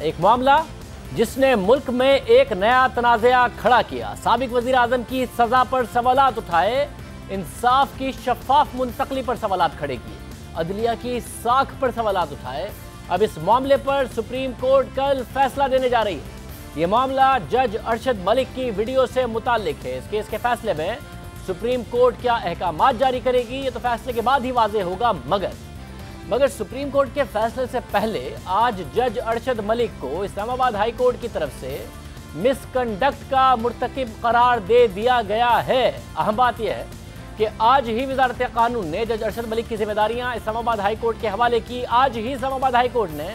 एक मामला जिसने मुल्क में एक नया तनाज़ा खड़ा किया। साबिक वज़ीर आज़म की सजा पर सवालात उठाए, इंसाफ की शफाफ मुंतकली पर सवालात खड़े किए, अदलिया की साख पर सवालात उठाए। अब इस मामले पर सुप्रीम कोर्ट कल फैसला देने जा रही है। ये मामला जज अरशद मलिक की वीडियो से मुताल्लिक है। इस केस के फैसले में सुप्रीम कोर्ट क्या अहकामात जारी करेगी, ये तो फैसले के बाद ही वाज़ेह होगा। मगर सुप्रीम कोर्ट के फैसले से पहले आज जज अरशद मलिक को इस्लामाबाद हाई कोर्ट की तरफ से मिसकंडक्ट का मुर्तकिब करार दे दिया गया है। अहम बात यह है कि आज ही वज़ारत कानून ने जज अरशद मलिक की जिम्मेदारियां इस्लामाबाद हाई कोर्ट के हवाले की। आज ही इस्लामाबाद हाई कोर्ट ने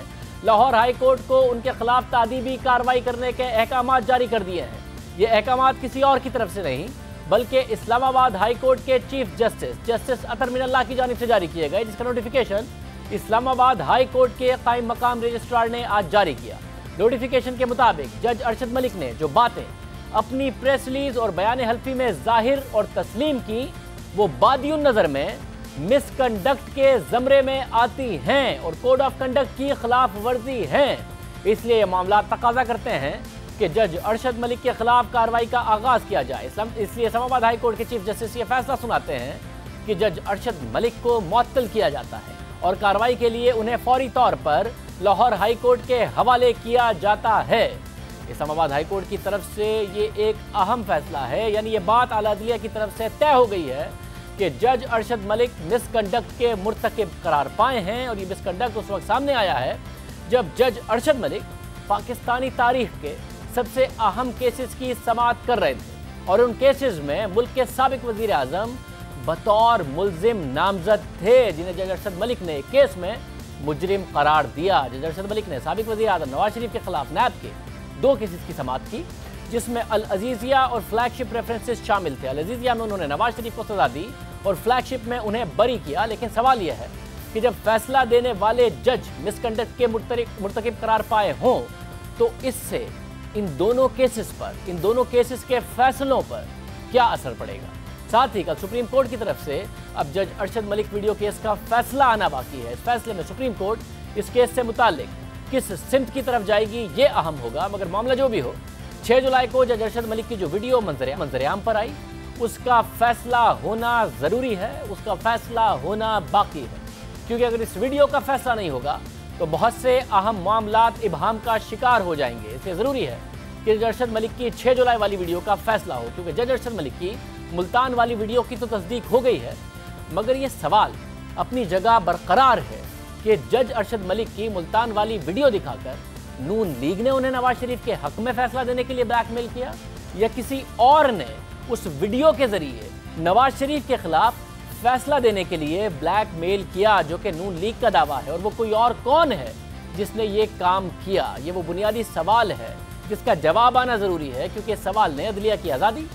लाहौर हाई कोर्ट को उनके खिलाफ तादीबी कार्रवाई करने के अहकामात जारी कर दिए हैं। ये अहकामात किसी और की तरफ से नहीं बल्कि इस्लामाबाद हाई कोर्ट के चीफ जस्टिस अतर मिनल्लाह की जानिब से जारी किए गए, जिसका नोटिफिकेशन इस्लामाबाद हाई कोर्ट के कायम मकाम रजिस्ट्रार ने आज जारी किया। नोटिफिकेशन के मुताबिक जज अरशद मलिक ने जो बातें अपनी प्रेस रिलीज और बयान हल्फी में जाहिर और तस्लीम की, वो बादियुन नज़र में मिसकंडक्ट के ज़मरे में आती हैं और कोड ऑफ कंडक्ट की खिलाफ वर्जी हैं। इसलिए ये मामला तकाजा करते हैं कि जज अरशद मलिक के खिलाफ कार्रवाई का आगाज़ किया जाए। इसलिए इस्लामाबाद हाई कोर्ट के चीफ जस्टिस ये फैसला सुनाते हैं कि जज अरशद मलिक को मुअत्तल किया जाता है और कार्रवाई के लिए उन्हें फौरी तौर पर लाहौर हाई कोर्ट के हवाले किया जाता है। इस्लामाबाद हाई कोर्ट की तरफ से ये एक अहम फैसला है, यानी ये बात आला अदलिया की तरफ से तय हो गई है कि जज अरशद मलिक मिसकंडक्ट के मुर्तकिब करार पाए हैं। और ये मिसकंडक्ट उस वक्त सामने आया है जब जज अरशद मलिक पाकिस्तानी तारीख के सबसे अहम केसेस की समाअत कर रहे थे और उन केसेस में मुल्क के साबिक वज़ीर आज़म बतौर मुल्जिम नामजद थे, जिन्हें जज अरशद मलिक ने केस में मुजरिम करार दिया। जज अरशद मलिक ने साबिक वज़ीर आज़म नवाज शरीफ के खिलाफ नैब के 2 केसेस की समाअत की, जिसमें अल अजीज़िया और फ्लैगशिप रेफरेंसेस शामिल थे। अल अजीज़िया में उन्होंने नवाज शरीफ को सजा दी और फ्लैगशिप में उन्हें बरी किया। लेकिन सवाल यह है कि जब फैसला देने वाले जज मिसकंडक्ट के मुर्तकिब करार पाए हों तो इससे इन दोनों केसेस के फैसलों पर क्या असर पड़ेगा। साथ ही कल सुप्रीम कोर्ट की तरफ से अब जज अरशद मलिक वीडियो केस का फैसला आना बाकी है। इस फैसले में सुप्रीम कोर्ट इस केस से मुताल्लिक किस सिमत की तरफ जाएगी ये अहम होगा। मगर मामला जो भी हो, 6 जुलाई को जज अरशद मलिक की जो वीडियो मंजरेआम पर आई, उसका फैसला होना ज़रूरी है, उसका फैसला होना बाकी है। क्योंकि अगर इस वीडियो का फैसला नहीं होगा तो बहुत से अहम मामलात इबहाम का शिकार हो जाएंगे। इसलिए ज़रूरी है कि जज अरशद मलिक की 6 जुलाई वाली वीडियो का फैसला हो। क्योंकि जज अरशद मलिक की मुल्तान वाली वीडियो की तो तस्दीक हो गई है, मगर ये सवाल अपनी जगह बरकरार है कि जज अरशद मलिक की मुल्तान वाली वीडियो दिखाकर नून लीग ने उन्हें नवाज शरीफ के हक में फैसला देने के लिए ब्लैकमेल किया, या किसी और ने उस वीडियो के जरिए नवाज शरीफ के खिलाफ फैसला देने के लिए ब्लैकमेल किया, जो कि नून लीग का दावा है। और वो कोई और कौन है जिसने ये काम किया, ये वो बुनियादी सवाल है जिसका जवाब आना ज़रूरी है। क्योंकि सवाल ने अदलिया की आज़ादी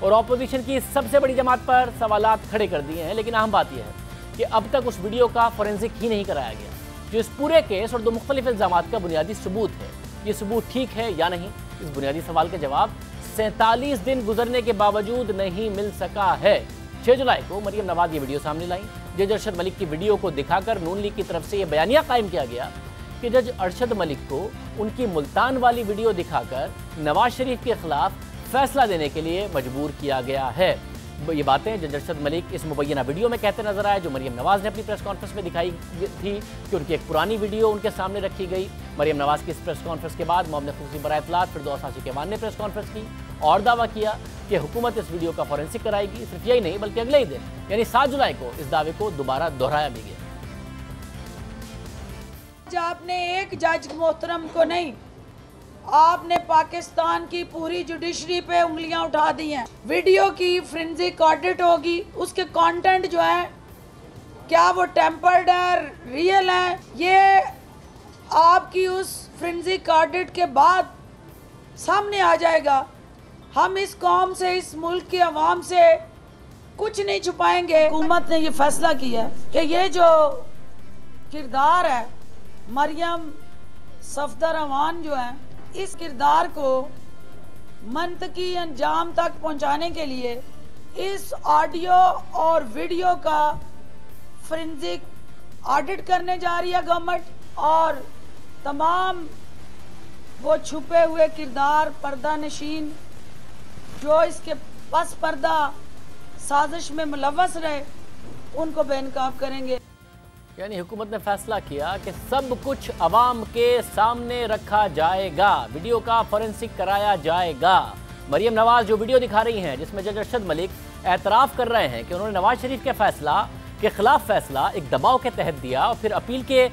और अपोजिशन की सबसे बड़ी जमात पर सवालात खड़े कर दिए हैं। लेकिन अहम बात यह है कि अब तक उस वीडियो का फोरेंसिक ही नहीं कराया गया, जो इस पूरे केस और 2 मुख्तलिफ इल्ज़ामात का बुनियादी सबूत है। ये सबूत ठीक है या नहीं, इस बुनियादी सवाल का जवाब 47 दिन गुजरने के बावजूद नहीं मिल सका है। 6 जुलाई को मरियम नवाज ये वीडियो सामने लाई। जज अरशद मलिक की वीडियो को दिखाकर नून लीग की तरफ से यह बयानिया कायम किया गया कि जज अरशद मलिक को उनकी मुल्तान वाली वीडियो दिखाकर नवाज शरीफ के खिलाफ फैसला देने के लिए मजबूर किया गया है। ये बातें जज अरशद मलिक इस मुबैना वीडियो में कहते नजर आए, जो मरियम नवाज ने अपनी प्रेस कॉन्फ्रेंस में दिखाई थी कि उनकी एक पुरानी वीडियो उनके सामने रखी गई। मरियम नवाज की इस प्रेस कॉन्फ्रेंस के बाद मोहम्मद खुर्शीद बराए इत्तलात फिरदौस हाशिकेवान ने प्रेस कॉन्फ्रेंस की और दावा किया कि हुकूमत इस वीडियो का फोरेंसिक कराएगी। सिर्फ यही नहीं बल्कि अगले ही दिन यानी 7 जुलाई को इस दावे को दोबारा दोहराया भी गया। आपने एक जज मोहतरम को नहीं, आपने पाकिस्तान की पूरी जुडिशरी पे उंगलियां उठा दी हैं। वीडियो की फोरेंसिक ऑडिट होगी, उसके कंटेंट जो है क्या वो टेम्पर्ड है, रियल है, ये आपकी उस फोरेंसिक ऑडिट के बाद सामने आ जाएगा। हम इस कौम से, इस मुल्क की आवाम से कुछ नहीं छुपाएंगे। हुकूमत ने ये फैसला किया कि ये जो किरदार है मरियम सफदर अवान जो है, इस किरदार को मंतकी अंजाम तक पहुंचाने के लिए इस ऑडियो और वीडियो का फोरेंसिक ऑडिट करने जा रही है गवर्नमेंट। और तमाम वो छुपे हुए किरदार, पर्दा नशीन जो इसके पस पर्दा साजिश में मुलव्वस रहे, उनको बेनकाब करेंगे। यानी हुकूमत ने फैसला किया कि सब कुछ अवाम के सामने रखा जाएगा, वीडियो का फॉरेंसिक कराया जाएगा। मरियम नवाज जो वीडियो दिखा रही हैं जिसमें जज अरशद मलिक एतराफ़ कर रहे हैं कि उन्होंने नवाज शरीफ के फैसला के खिलाफ फैसला एक दबाव के तहत दिया और फिर अपील के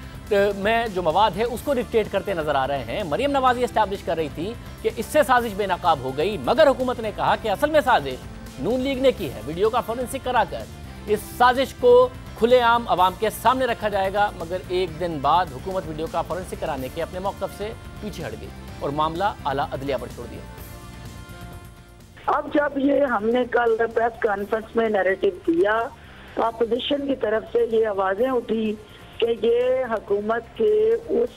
में जो मवाद है उसको डिक्टेट करते नजर आ रहे हैं। मरियम नवाज ये एस्टैब्लिश कर रही थी कि इससे साजिश बेनकाब हो गई, मगर हुकूमत ने कहा कि असल में साजिश नून लीग ने की है। वीडियो का फॉरेंसिक कराकर इस साजिश को खुलेआम अवाम के सामने रखा जाएगा, मगर एक दिन बाद हुकूमत वीडियो का फॉरेंसिक कराने के अपने मौक़िफ़ से पीछे हट गई और मामला आला अदलिया पर छोड़ दिया। अब जब ये हमने कल प्रेस कॉन्फ्रेंस में नैरेटिव दिया तो अपोजिशन की तरफ से ये आवाजें उठी कि ये हुकूमत के उस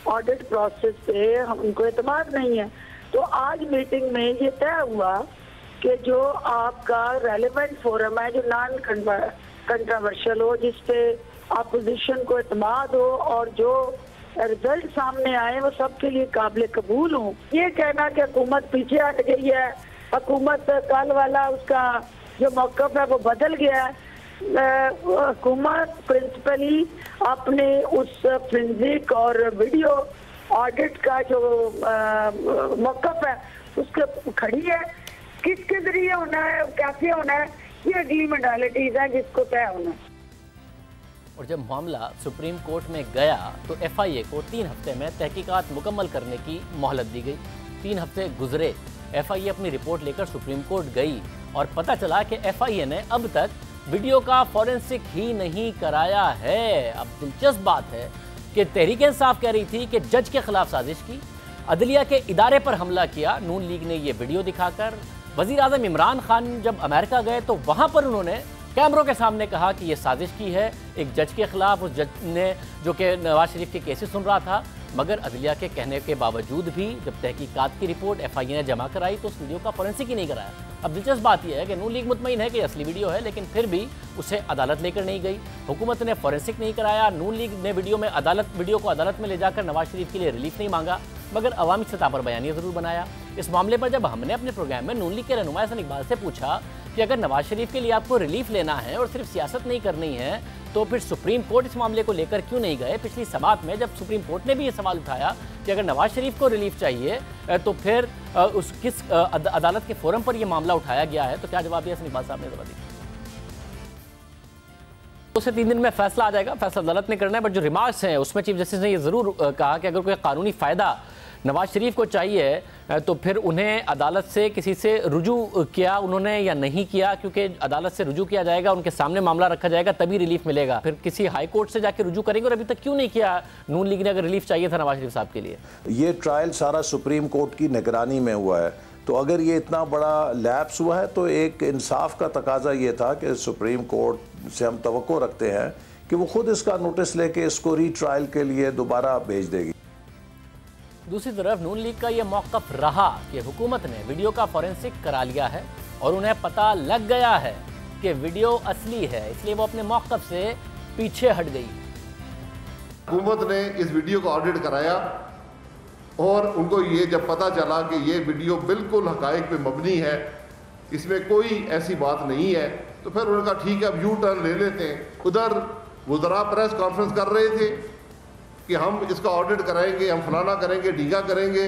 ऑडिट प्रोसेस पे हमको एतमाद नहीं है। तो आज मीटिंग में ये तय हुआ कि जो आपका रेलेवेंट फोरम है, जो नॉन कंट्रोवर्शियल हो, जिसपे अपोजिशन को एतमाद हो और जो रिजल्ट सामने आए वो सबके लिए काबिल कबूल हो। ये कहना कि हुकूमत पीछे हट गई है, हुकूमत कल वाला उसका जो मौक़िफ़ है वो बदल गया है, हुकूमत प्रिंसिपली अपने उस फोरेंसिक और वीडियो ऑडिट का जो मौक़िफ़ है उसके खड़ी है। किसके जरिए होना है, कैसे होना है, ये अगली मोडालिटीज है जिसको तय होना है। और जब मामला सुप्रीम कोर्ट में गया तो FIA को 3 हफ्ते में तहकीकात मुकम्मल करने की मोहलत दी गई। 3 हफ्ते गुजरे, FIA अपनी रिपोर्ट लेकर सुप्रीम कोर्ट गई और पता चला कि FIA ने अब तक वीडियो का फॉरेंसिक ही नहीं कराया है। अब दिलचस्प बात है कि तहरीक इंसाफ कह रही थी कि जज के खिलाफ साजिश की, अदलिया के इदारे पर हमला किया। नून लीग ने ये वीडियो दिखाकर वज़ीर आज़म इमरान खान जब अमेरिका गए तो वहाँ पर उन्होंने कैमरों के सामने कहा कि ये साजिश की है एक जज के खिलाफ, उस जज ने जो कि नवाज शरीफ के केसेस सुन रहा था। मगर अदलिया के कहने के बावजूद भी जब तहकीकात की रिपोर्ट FIA ने जमा कराई तो उस वीडियो का फॉरेंसिक ही नहीं कराया। अब दिलचस्प बात यह है कि नून लीग मुतमईन है कि असली वीडियो है, लेकिन फिर भी उसे अदालत लेकर नहीं गई। हुकूमत ने फॉरेंसिक नहीं कराया। नून लीग ने वीडियो को अदालत में ले जाकर नवाज शरीफ के लिए रिलीफ नहीं मांगा, मगर अवामी सतह पर बयानिया ज़रूर बनाया। इस मामले पर जब हमने अपने प्रोग्राम में नून लीग के रहनुमा हसन इकबाल से पूछा कि अगर नवाज शरीफ के लिए आपको रिलीफ लेना है और सिर्फ सियासत नहीं करनी है तो फिर सुप्रीम कोर्ट इस मामले को लेकर क्यों नहीं गए। पिछली समात में जब सुप्रीम कोर्ट ने भी ये सवाल उठाया कि अगर नवाज शरीफ को रिलीफ चाहिए तो फिर उस किस अदालत के फोरम पर यह मामला उठाया गया है, तो क्या जवाब दिया हसन इकबाल साहब ने? जवाब दिया 2 से 3 दिन में फैसला आ जाएगा, फैसला अदालत ने करना है। बट जो रिमार्क्स हैं उसमें चीफ जस्टिस ने यह ज़रूर कहा कि अगर कोई कानूनी फ़ायदा नवाज शरीफ को चाहिए तो फिर उन्हें अदालत से किसी से रुजू किया उन्होंने या नहीं किया, क्योंकि अदालत से रुजू किया जाएगा, उनके सामने मामला रखा जाएगा, तभी रिलीफ मिलेगा। फिर किसी हाई कोर्ट से जाके रुजू करेंगे और अभी तक क्यों नहीं किया नून लीग ने अगर रिलीफ चाहिए था नवाज शरीफ साहब के लिए? ये ट्रायल सारा सुप्रीम कोर्ट की निगरानी में हुआ है, तो अगर ये इतना बड़ा लैप्स हुआ है तो एक इंसाफ का तकाजा ये था कि सुप्रीम कोर्ट से हम तवक्को रखते हैं कि वो खुद इसका नोटिस लेके इसको रीट्रायल के लिए दोबारा भेज देगी। दूसरी तरफ नून लीग का यह मौक़िफ़ रहा कि हुकूमत ने वीडियो का फॉरेंसिक करा लिया है और उन्हें पता लग गया है कि वीडियो असली है, इसलिए वो अपने मौक़िफ़ से पीछे हट गई। हुकूमत ने इस वीडियो का ऑडिट कराया और उनको ये जब पता चला कि ये वीडियो बिल्कुल हक़ाइक़ पे मबनी है, इसमें कोई ऐसी बात नहीं है, तो फिर उन्होंने कहा ठीक है अब यू टर्न ले लेते हैं। उधर वज़रा प्रेस कॉन्फ्रेंस कर रहे थे कि हम इसका ऑडिट कराएंगे, हम फलाना करेंगे, ढीका करेंगे।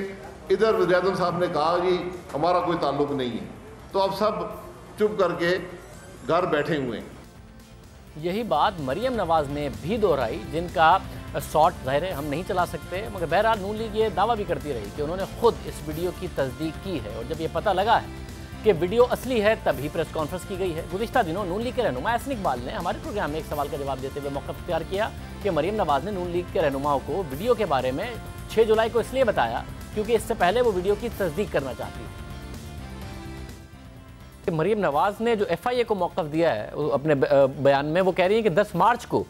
इधर वज़ीर आज़म साहब ने कहा जी हमारा कोई ताल्लुक़ नहीं है, तो अब सब चुप करके घर बैठे हुए हैं। यही बात मरियम नवाज ने भी दोहराई, जिनका शॉट ज़ाहिर है हम नहीं चला सकते, मगर बहरहाल नून लीग ये दावा भी करती रही कि उन्होंने खुद इस वीडियो की तस्दीक की है और जब ये पता लगा है कि वीडियो असली है तभी प्रेस कॉन्फ्रेंस की गई है। गुज़िश्ता दिनों नून लीग के रहनुमा हसन इकबाल ने हमारे प्रोग्राम में एक सवाल का जवाब देते हुए मौक़िफ़ इख्तियार किया कि मरियम नवाज ने नून लीग के रहनुमाओं को वीडियो के बारे में 6 जुलाई को इसलिए बताया क्योंकि इससे पहले वो वीडियो की तस्दीक करना चाहती थी। मरियम नवाज ने जो FIA को मौक़िफ़ दिया है अपने बयान में, वो कह रही है कि 10 मार्च को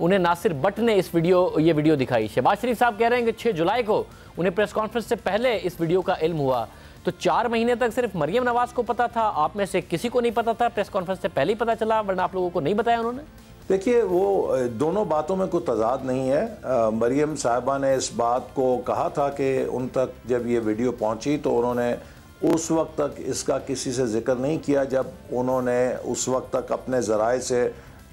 उन्हें नासिर बट ने ये वीडियो दिखाई। शहबाज शरीफ साहब कह रहे हैं कि 6 जुलाई को उन्हें प्रेस कॉन्फ्रेंस से पहले इस वीडियो का इल्म हुआ। तो 4 महीने तक सिर्फ मरियम नवाज को पता था, आप में से किसी को नहीं पता था, प्रेस कॉन्फ्रेंस से पहले ही पता चला, वरना आप लोगों को नहीं बताया उन्होंने? देखिए, वो दोनों बातों में कोई तजाद नहीं है। मरियम साहिबा ने इस बात को कहा था कि उन तक जब ये वीडियो पहुंची तो उन्होंने उस वक्त तक इसका किसी से जिक्र नहीं किया जब उन्होंने उस वक्त तक अपने ज़राए से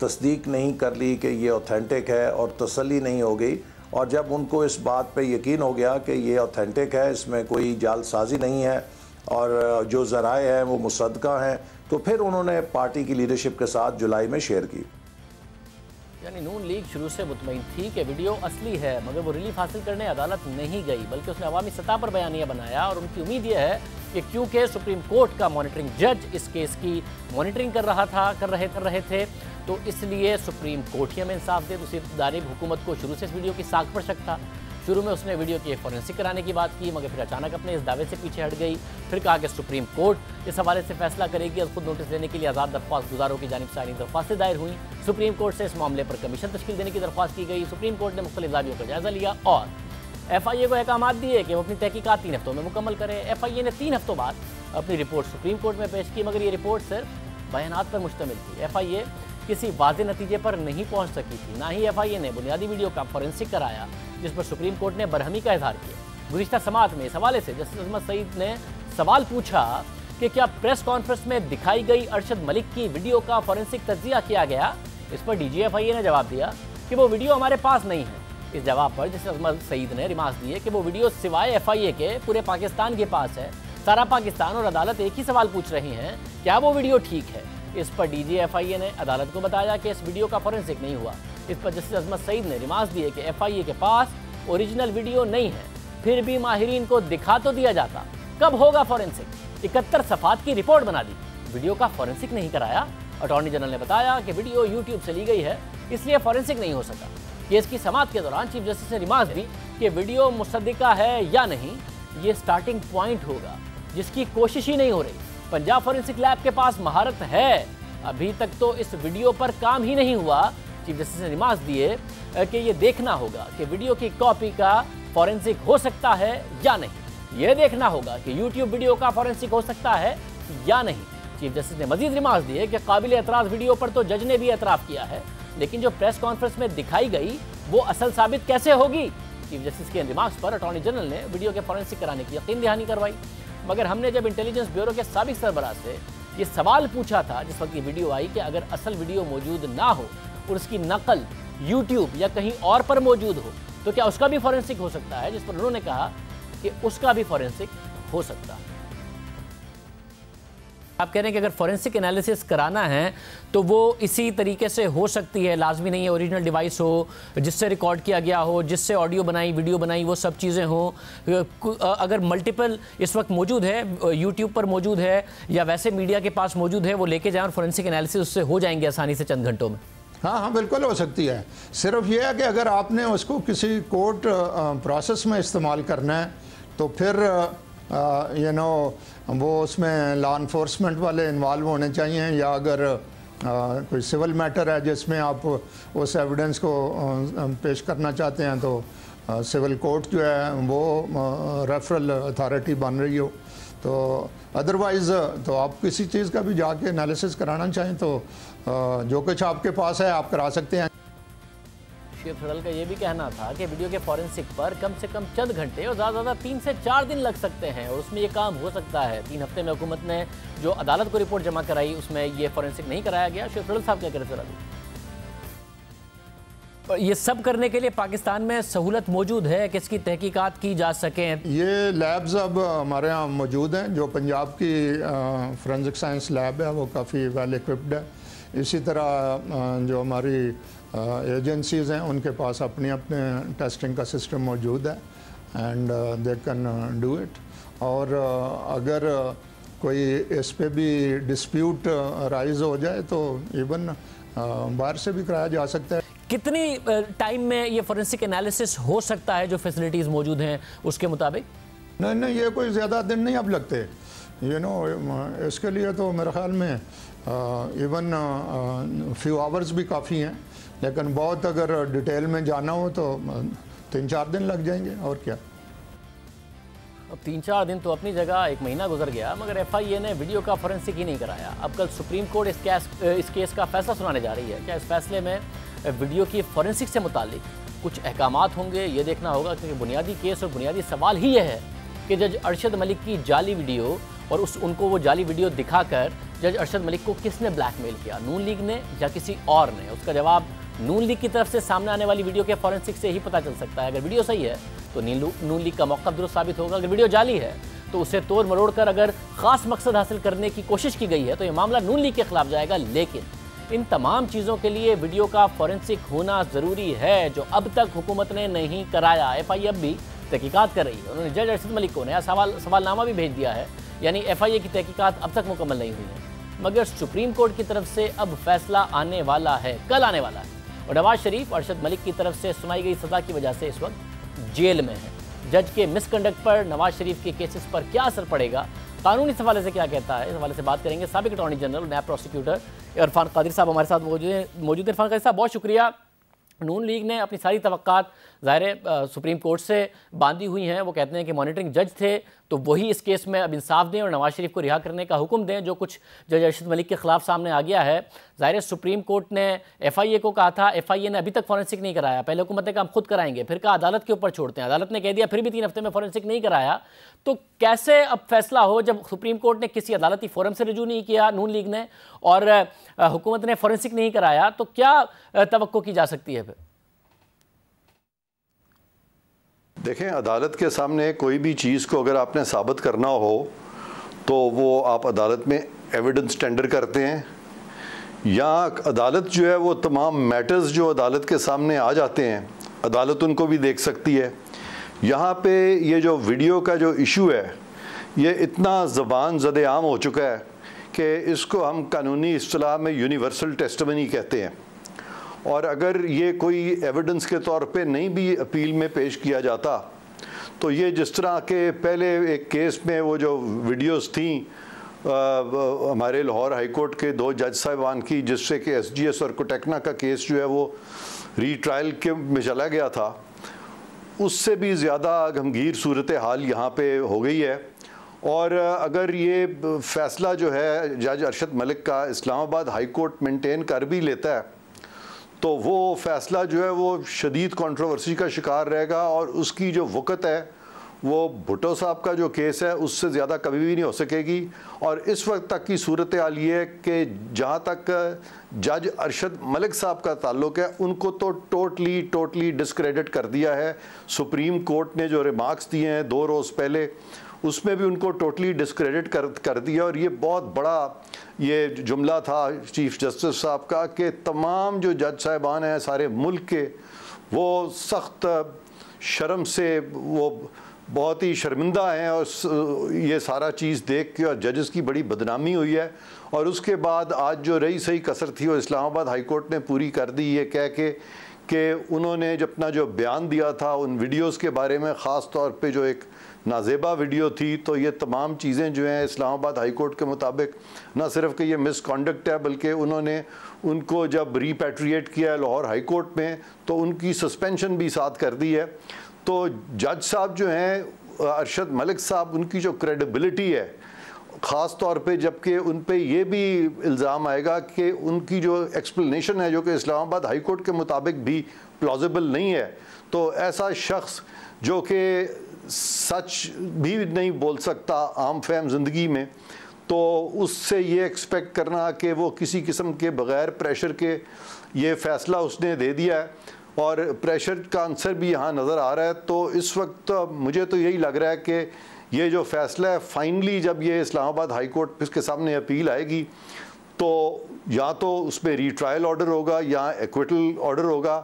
तस्दीक नहीं कर ली कि ये ऑथेंटिक है और तसल्ली नहीं हो गई। और जब उनको इस बात पे यकीन हो गया कि ये ऑथेंटिक है, इसमें कोई जालसाजी नहीं है और जो ज़राए हैं वो मुसद्दक़ा हैं, तो फिर उन्होंने पार्टी की लीडरशिप के साथ जुलाई में शेयर की। यानी नून लीग शुरू से मुतमईन थी कि वीडियो असली है, मगर वो रिलीफ हासिल करने अदालत नहीं गई, बल्कि उसने अवामी सतह पर बयानिया बनाया। और उनकी उम्मीद यह है कि क्योंकि सुप्रीम कोर्ट का मॉनिटरिंग जज इस केस की मॉनिटरिंग कर रहे थे, तो इसलिए सुप्रीम कोर्ट ही हमें इंसाफ दे। दूसरी जानिब हुकूमत को शुरू से इस वीडियो की साख पर शक था। शुरू में उसने वीडियो की फॉरेंसिक कराने की बात की, मगर फिर अचानक अपने इस दावे से पीछे हट गई। फिर कहा कि सुप्रीम कोर्ट इस हवाले से फैसला करेगी। और खुद नोटिस देने के लिए आज़ाद दरख्वास्त गुजारों की जानिब से आईनी दरख्वास्तें दायर हुई। सुप्रीम कोर्ट से इस मामले पर कमीशन तश्कील देने की दरख्वास्त की गई। सुप्रीम कोर्ट ने मुख्तलिफ दावियों का जायजा लिया और FIA को अहकाम दिए कि वो अपनी तहकीकात 3 हफ्तों में मुकम्मल करे। FIA ने 3 हफ्तों बाद अपनी रिपोर्ट सुप्रीम कोर्ट में पेश की, मगर ये रिपोर्ट सिर्फ बयानात पर मुश्तमिल थी। FIA किसी वाज़ेह नतीजे पर नहीं पहुंच सकी थी। ना ही FIA ने बुनियादी वीडियो का फॉरेंसिक कराया, जिस पर सुप्रीम कोर्ट ने बरहमी का इजहार किया। गुज़िश्ता समाअत में इस हवाले से जस्टिस अहमद सईद ने सवाल पूछा कि क्या प्रेस कॉन्फ्रेंस में दिखाई गई अरशद मलिक की वीडियो का फॉरेंसिक तज्जिया किया गया। इस पर DG FIA ने जवाब दिया कि वो वीडियो हमारे पास नहीं है। इस जवाब पर जस्टिस अहमद सईद ने रिमार्क्स दिए कि वो वीडियो सिवाय FIA के पूरे पाकिस्तान के पास है। सारा पाकिस्तान और अदालत एक ही सवाल पूछ रही हैं, क्या वो वीडियो ठीक है। इस पर DG FIA ने अदालत को बताया कि इस वीडियो का फॉरेंसिक नहीं हुआ। इस पर जस्टिस अहमद सईद ने रिमार्क्स दिए कि FIA के पास ओरिजिनल वीडियो नहीं है, फिर भी माहिरीन को दिखा तो दिया जाता, कब होगा फॉरेंसिक। 71 सफ़ात की रिपोर्ट बना दी, वीडियो का फॉरेंसिक नहीं कराया। अटॉर्नी जनरल ने बताया कि वीडियो यूट्यूब से ली गई है, इसलिए फॉरेंसिक नहीं हो सका। केस की समाअत के दौरान चीफ जस्टिस ने रिमार्क्स दी कि वीडियो मुसद्दिका है या नहीं, ये स्टार्टिंग पॉइंट होगा जिसकी कोशिश ही नहीं हो रही। पंजाब फॉरेंसिक लैब के पास महारत है, अभी तक तो इस वीडियो पर काम ही नहीं हुआ। चीफ जस्टिस ने रिमार्क्स दिए कि ये देखना होगा कि वीडियो की कॉपी का फॉरेंसिक हो सकता है या नहीं। ये देखना होगा कि यूट्यूब वीडियो का फॉरेंसिक हो सकता है या नहीं। चीफ जस्टिस ने मजीद रिमार्क्स दिए कि काबिल एतराज़ वीडियो पर तो जज ने भी एतराफ़ किया है, लेकिन जो प्रेस कॉन्फ्रेंस में दिखाई गई वो असल साबित कैसे होगी। चीफ जस्टिस के रिमार्क्स पर अटॉर्नी जनरल ने वीडियो के फॉरेंसिक कराने की यकीन दहानी करवाई। मगर हमने जब इंटेलिजेंस ब्यूरो के साबिक सरबराह से ये सवाल पूछा था जिस वक्त ये वीडियो आई कि अगर असल वीडियो मौजूद ना हो और उसकी नकल यूट्यूब या कहीं और पर मौजूद हो, तो क्या उसका भी फॉरेंसिक हो सकता है, जिस पर उन्होंने कहा कि उसका भी फॉरेंसिक हो सकता है। आप कह रहे हैं कि अगर फॉरेंसिक एनालिसिस कराना है तो वो इसी तरीके से हो सकती है, लाजमी नहीं है ओरिजिनल डिवाइस हो जिससे रिकॉर्ड किया गया हो, जिससे ऑडियो बनाई वीडियो बनाई वो सब चीज़ें हों। अगर मल्टीपल इस वक्त मौजूद है, यूट्यूब पर मौजूद है या वैसे मीडिया के पास मौजूद है, वो लेके जाएं और फॉरेंसिक एनालिसिस उससे हो जाएंगे आसानी से चंद घंटों में। हाँ, बिल्कुल हो सकती है। सिर्फ ये है कि अगर आपने उसको किसी कोर्ट प्रोसेस में इस्तेमाल करना है तो फिर वो उसमें लॉ इन्फोर्समेंट वाले इन्वॉल्व होने चाहिए, या अगर कोई सिविल मैटर है जिसमें आप उस एविडेंस को पेश करना चाहते हैं तो सिविल कोर्ट जो है वो रेफरल अथॉरिटी बन रही हो। तो अदरवाइज़ तो आप किसी चीज़ का भी जाके एनालिसिस कराना चाहें तो जो कुछ आपके पास है आप करा सकते हैं। शेख फड़ल का ये भी कहना था कि वीडियो के फॉरेंसिक पर कम से कम चंद घंटे और ज़्यादा 3 से 4 दिन लग सकते हैं और उसमें ये काम हो सकता है। 3 हफ्ते में हुकूमत ने जो अदालत को रिपोर्ट जमा कराई उसमें ये फॉरेंसिक नहीं कराया गया। शेख फड़ल साहब क्या कह रहे थे? ये सब करने के लिए पाकिस्तान में सहूलत मौजूद है कि इसकी तहकीकात की जा सके। ये लैब्स अब हमारे यहाँ मौजूद हैं। जो पंजाब की फोरेंसिक साइंस लैब है वो काफ़ी वेल इक्विप्ड है। इसी तरह जो हमारी एजेंसीज़ हैं उनके पास अपने टेस्टिंग का सिस्टम मौजूद है and they can do it. और अगर कोई इस पे भी डिस्प्यूट राइज हो जाए तो इवन बाहर से भी कराया जा सकता है। कितनी टाइम में ये फॉरेंसिक एनालिसिस हो सकता है जो फैसिलिटीज़ मौजूद हैं उसके मुताबिक? नहीं, ये कोई ज़्यादा दिन नहीं अब लगते। इसके लिए तो मेरे ख्याल में इवन फ्यू आवर्स भी काफ़ी हैं, लेकिन बहुत अगर डिटेल में जाना हो तो 3-4 दिन लग जाएंगे और क्या। अब 3-4 दिन तो अपनी जगह, 1 महीना गुजर गया, मगर FIA ने वीडियो का फॉरेंसिक ही नहीं कराया। अब कल सुप्रीम कोर्ट इस केस का फैसला सुनाने जा रही है। क्या इस फैसले में वीडियो की फॉरेंसिक से मुतालिक कुछ अहकामात होंगे, ये देखना होगा, क्योंकि बुनियादी केस और बुनियादी सवाल ही यह है कि जज अरशद मलिक की जाली वीडियो और उनको वो जाली वीडियो दिखाकर जज अरशद मलिक को किसने ब्लैकमेल किया, नून लीग ने या किसी और ने? उसका जवाब नून लीग की तरफ से सामने आने वाली वीडियो के फॉरेंसिक से ही पता चल सकता है। अगर वीडियो सही है तो नून लीग का मौक़िफ़ दुरुस्त साबित होगा। अगर वीडियो जाली है तो उसे तोड़ मरोड़ कर अगर ख़ास मकसद हासिल करने की कोशिश की गई है तो ये मामला नून लीग के खिलाफ जाएगा। लेकिन इन तमाम चीज़ों के लिए वीडियो का फॉरेंसिक होना ज़रूरी है, जो अब तक हुकूमत ने नहीं कराया। FIA अब भी तहकीकात कर रही है। उन्होंने जज अरशद मलिक को नया सवालनामा भी भेज दिया है, यानी FIA की तहकीकात अब तक मुकम्मल नहीं हुई है। मगर सुप्रीम कोर्ट की तरफ से अब फैसला आने वाला है, कल आने वाला है। और नवाज शरीफ अरशद मलिक की तरफ से सुनाई गई सज़ा की वजह से इस वक्त जेल में है। जज के मिसकंडक्ट पर नवाज शरीफ के केसेस पर क्या असर पड़ेगा, कानूनी इस हवाले से क्या कहता है, इस हवाले से बात करेंगे। साबिक अटॉर्नी जनरल नैब प्रोसिक्यूटर इरफान कादिर साहब हमारे साथ मौजूद हैं। इरफान कादिर साहब, बहुत शुक्रिया। नून लीग ने अपनी सारी तवक्कात ज़ाहिर सुप्रीम कोर्ट से बांधी हुई हैं। वो कहते हैं कि मॉनिटरिंग जज थे तो वही इस केस में अब इंसाफ दें और नवाज शरीफ को रिहा करने का हुक्म दें, जो कुछ जज अरशद मलिक के खिलाफ सामने आ गया है। ज़ाहिर सुप्रीम कोर्ट ने FIA को कहा था, FIA ने अभी तक फॉरेंसिक नहीं कराया। पहले हुकूमत ने कहा हम खुद कराएंगे, फिर कहा अदालत के ऊपर छोड़ते हैं। अदालत ने कह दिया फिर भी 3 हफ्ते में फॉरेंसिक नहीं कराया। तो कैसे अब फैसला हो जब सुप्रीम कोर्ट ने किसी अदालती फोरम से रुजू नहीं किया नून लीग ने और हुकूमत ने फॉरेंसिक नहीं कराया, तो क्या तवक्को की जा सकती है फिर? देखें, अदालत के सामने कोई भी चीज़ को अगर आपने साबित करना हो तो वो आप अदालत में एविडेंस टेंडर करते हैं, या अदालत जो है वो तमाम मैटर्स जो अदालत के सामने आ जाते हैं अदालत उनको भी देख सकती है। यहाँ पे ये जो वीडियो का जो इशू है ये इतना ज़बान ज़द-ए-आम हो चुका है कि इसको हम कानूनी इस्तिलाह में यूनिवर्सल टेस्टिमनी कहते हैं। और अगर ये कोई एविडेंस के तौर पे नहीं भी अपील में पेश किया जाता तो ये जिस तरह के पहले एक केस में वो जो वीडियोस थी हमारे लाहौर हाई कोर्ट के 2 जज साहिबान की, जिससे कि SGS और कोटेकना का केस जो है वो रीट्रायल के में चला गया था, उससे भी ज़्यादा गंभीर सूरत हाल यहाँ पे हो गई है। और अगर ये फ़ैसला जो है जज अरशद मलिक का इस्लामाबाद हाई कोर्ट मेंटेन कर भी लेता है तो वो फ़ैसला जो है वो शदीद कंट्रोवर्सी का शिकार रहेगा और उसकी जो वक़्त है वो भुट्टो साहब का जो केस है उससे ज़्यादा कभी भी नहीं हो सकेगी। और इस वक्त तक की सूरत हाल ये है कि जहाँ तक जज अरशद मलिक साहब का ताल्लुक़ है उनको तो टोटली डिस्क्रेडिट कर दिया है। सुप्रीम कोर्ट ने जो रिमार्क्स दिए हैं 2 रोज़ पहले उसमें भी उनको टोटली डिस्क्रेडिट कर दिया। और ये बहुत बड़ा ये जुमला था चीफ जस्टिस साहब का कि तमाम जो जज साहिबान हैं सारे मुल्क के, वो सख्त शर्म से वो बहुत ही शर्मिंदा हैं और ये सारा चीज़ देख के, और जजेस की बड़ी बदनामी हुई है। और उसके बाद आज जो रही सही कसर थी वो इस्लामाबाद हाई कोर्ट ने पूरी कर दी, ये कह के कि उन्होंने जब अपना जो बयान दिया था उन वीडियोस के बारे में, ख़ास तौर पे जो एक नाजेबा वीडियो थी, तो ये तमाम चीज़ें जो हैं इस्लामाबाद हाई कोर्ट के मुताबिक ना सिर्फ कि ये मिसकॉन्डक्ट है बल्कि उन्होंने उनको जब रिपैट्रिएट किया है लाहौर हाई कोर्ट में तो उनकी सस्पेंशन भी साथ कर दी है। तो जज साहब जो हैं अरशद मलिक साहब, उनकी जो क्रेडिबिलिटी है ख़ास तौर पे, जबकि उन पे ये भी इल्ज़ाम आएगा कि उनकी जो एक्सप्लेनेशन है जो कि इस्लामाबाद हाई कोर्ट के मुताबिक भी प्लॉजिबल नहीं है, तो ऐसा शख्स जो कि सच भी नहीं बोल सकता आम फहम ज़िंदगी में, तो उससे ये एक्सपेक्ट करना कि वो किसी किस्म के बग़ैर प्रेशर के ये फ़ैसला उसने दे दिया है और प्रेशर का आंसर भी यहाँ नज़र आ रहा है। तो इस वक्त मुझे तो यही लग रहा है कि ये जो फ़ैसला है फाइनली जब ये इस्लामाबाद हाई कोर्ट इसके सामने अपील आएगी तो या तो उसमें रीट्रायल ऑर्डर होगा या एक्विटल ऑर्डर होगा।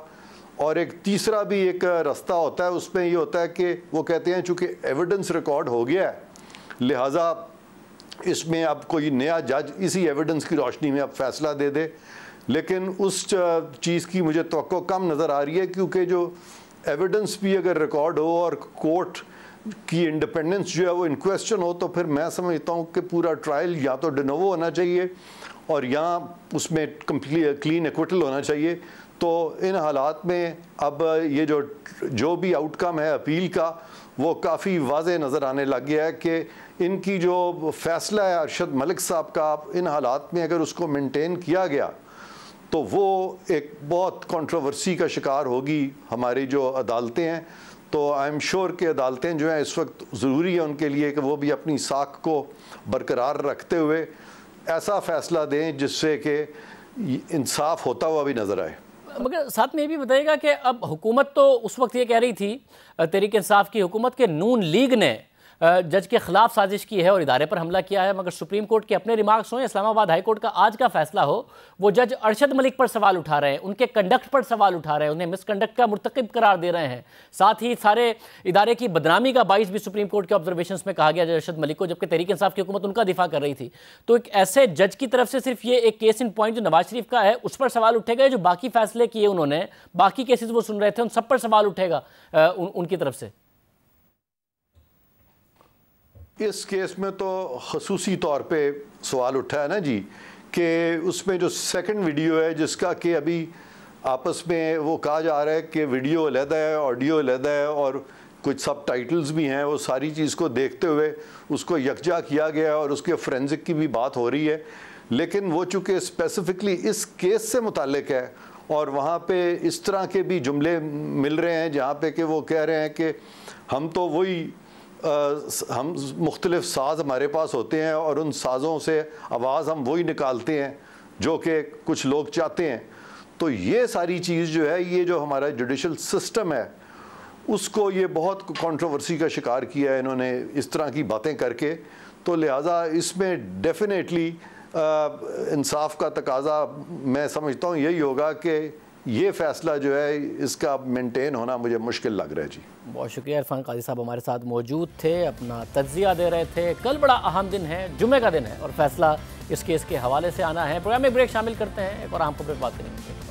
और एक तीसरा भी एक रास्ता होता है, उसमें ये होता है कि वो कहते हैं चूँकि एविडेंस रिकॉर्ड हो गया है लिहाजा इसमें अब कोई नया जज इसी एविडेंस की रोशनी में अब फैसला दे दे। लेकिन उस चीज़ की मुझे तवक्को कम नज़र आ रही है, क्योंकि जो एविडेंस भी अगर रिकॉर्ड हो और कोर्ट की इंडिपेंडेंस जो है वो इन क्वेश्चन हो, तो फिर मैं समझता हूँ कि पूरा ट्रायल या तो डिनोवो होना चाहिए और या उसमें क्लीन एक्विटल होना चाहिए। तो इन हालात में अब ये जो भी आउटकम है अपील का वो काफ़ी वाज़े नज़र आने लग गया है कि इनकी जो फ़ैसला है अरशद मलिक साहब का, इन हालात में अगर उसको मेंटेन किया गया तो वो एक बहुत कंट्रोवर्सी का शिकार होगी हमारी जो अदालतें हैं। तो आई एम श्योर कि अदालतें जो हैं इस वक्त ज़रूरी है उनके लिए कि वो भी अपनी साख को बरकरार रखते हुए ऐसा फ़ैसला दें जिससे कि इंसाफ होता हुआ भी नज़र आए। मगर साथ में ये भी बताइएगा कि अब हुकूमत तो उस वक्त ये कह रही थी, तहरीक इंसाफ की हुकूमत के नून लीग ने जज के खिलाफ साजिश की है और इदारे पर हमला किया है, मगर सुप्रीम कोर्ट के अपने रिमार्क्स हों, इस्लामाबाद हाई कोर्ट का आज का फैसला हो, वो जज अरशद मलिक पर सवाल उठा रहे हैं, उनके कंडक्ट पर सवाल उठा रहे हैं, उन्हें मिसकंडक्ट का मुर्तकिब करार दे रहे हैं। साथ ही सारे इदारे की बदनामी का बाइस भी सुप्रीम कोर्ट के ऑब्जर्वेशंस में कहा गया जज अरशद मलिक को, जबकि तहरीक इंसाफ की हुकूमत उनका दिफा कर रही थी। तो एक ऐसे जज की तरफ से सिर्फ ये एक केस इन पॉइंट जो नवाज शरीफ का है उस पर सवाल उठेगा, जो बाकी फैसले किए उन्होंने, बाकी केसेस वो सुन रहे थे, उन सब पर सवाल उठेगा उनकी तरफ से? इस केस में तो खसूसी तौर पे सवाल उठा है ना जी कि उसमें जो सेकंड वीडियो है जिसका कि अभी आपस में वो कहा जा रहा है कि वीडियो अलग है, ऑडियो अलग है और कुछ सब टाइटल्स भी हैं, वो सारी चीज़ को देखते हुए उसको यकजा किया गया और उसके फोरेंसिक की भी बात हो रही है। लेकिन वो चूँकि स्पेसिफिकली इस केस से मुतालिक है और वहाँ पे इस तरह के भी जुमले मिल रहे हैं जहाँ पे कि वो कह रहे हैं कि हम तो वही हम मुख्तलिफ साज हमारे पास होते हैं और उन साज़ों से आवाज़ हम वही निकालते हैं जो कि कुछ लोग चाहते हैं। तो ये सारी चीज़ जो है, ये जो हमारा जुडिशल सिस्टम है उसको ये बहुत कंट्रोवर्सी का शिकार किया है इन्होंने इस तरह की बातें करके। तो लिहाजा इसमें डेफिनेटली इंसाफ का तकाजा मैं समझता हूँ यही होगा कि ये फ़ैसला जो है इसका मेंटेन होना मुझे मुश्किल लग रहा है जी। बहुत शुक्रिया। इरफान काजी साहब हमारे साथ मौजूद थे, अपना तज्जिया दे रहे थे। कल बड़ा अहम दिन है, जुमे का दिन है और फैसला इस केस के हवाले से आना है। प्रोग्राम में ब्रेक शामिल करते हैं, एक और अहम खबर पर बात करेंगे।